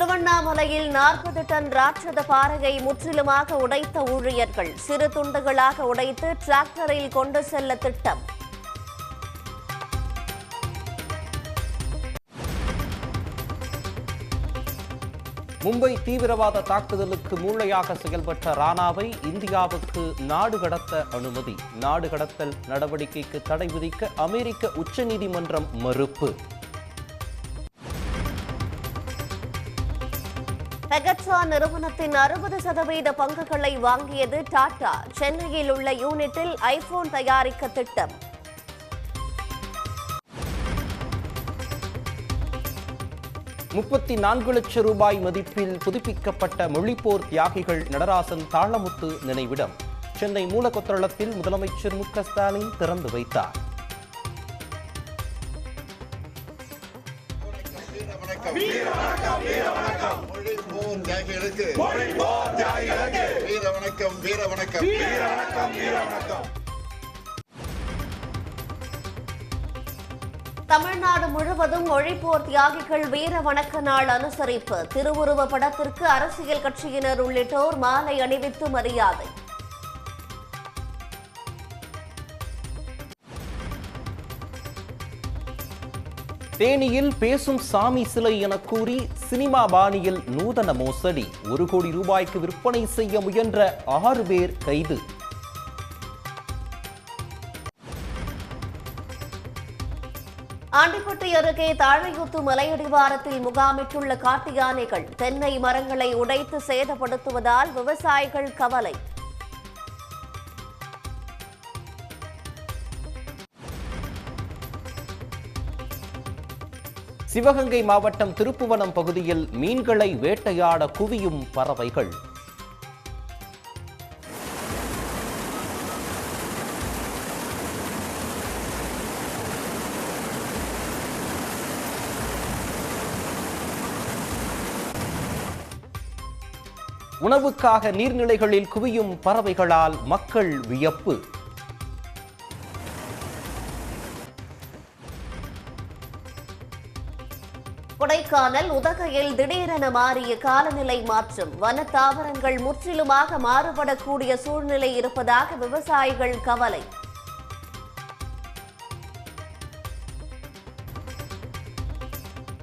திருவண்ணாமலையில் 40 டன் ராட்சத பாறையை முற்றிலுமாக உடைத்த ஊழியர்கள் சிறு துண்டுகளாக உடைத்து டிராக்டரில் கொண்டு செல்ல திட்டம். மும்பை தீவிரவாத தாக்குதலுக்கு மூளையாக செயல்பட்ட ராணாவை இந்தியாவுக்கு நாடு கடத்த அனுமதி. நாடு கடத்தல் நடவடிக்கைக்கு தடை விதிக்க அமெரிக்க உச்சநீதிமன்றம் மறுப்பு. பெகட்ரா நிறுவனத்தின் 60% பங்குகளை வாங்கியது டாடா. சென்னையில் உள்ள யூனிட்டில் ஐபோன் தயாரிக்க திட்டம். ₹34,00,000 மதிப்பில் புதுப்பிக்கப்பட்ட மொழிப்போர் தியாகிகள் நடராசன் தாளமுத்து நினைவிடம் சென்னை மூலக்கொத்தளத்தில் முதலமைச்சர் மு.க.ஸ்டாலின் திறந்து வைத்தார். தமிழ்நாடு முழுவதும் மொழிப்போர் தியாகிகள் வீர வணக்க நாள் அனுசரிப்பு. திருவுருவ படத்திற்கு அரசியல் கட்சியினர் உள்ளிட்டோர் மாலை அணிவித்து மரியாதை. தேனியில் பேசும் சாமி சிலை என கூறி சினிமா பாணியில் நூதன மோசடி. ₹1 கோடி விற்பனை செய்ய முயன்ற 6 பேர் கைது. ஆண்டிப்பட்டி அருகே தாழையூத்து மலையடிவாரத்தில் முகாமிட்டுள்ள காட்டு யானைகள் தென்னை மரங்களை உடைத்து சேதப்படுத்துவதால் விவசாயிகள் கவலை. சிவகங்கை மாவட்டம் திருப்புவனம் பகுதியில் மீன்களை வேட்டையாட குவியும் பறவைகள். உணவுக்காக நீர்நிலைகளில் குவியும் பறவைகளால் மக்கள் வியப்பு. கொடைக்கானல் உதகையில் திடீரென மாறிய காலநிலை மாற்றம். வன தாவரங்கள் முற்றிலுமாக மாறுபடக்கூடிய சூழ்நிலை இருப்பதாக விவசாயிகள் கவலை.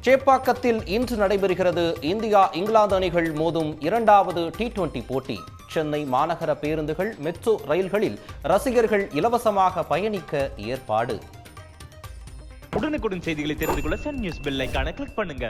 சேப்பாக்கத்தில் இன்று நடைபெறுகிறது இந்தியா இங்கிலாந்து அணிகள் மோதும் 2வது T20 போட்டி. சென்னை மாநகர பேருந்துகள் மெட்ரோ ரயில்களில் ரசிகர்கள் இலவசமாக பயணிக்க ஏற்பாடு. உடனுக்குடன் செய்திகளை தெரிந்து கொள்ள சன் நியூஸ் பெல் ஐகானை கிளிக் பண்ணுங்க.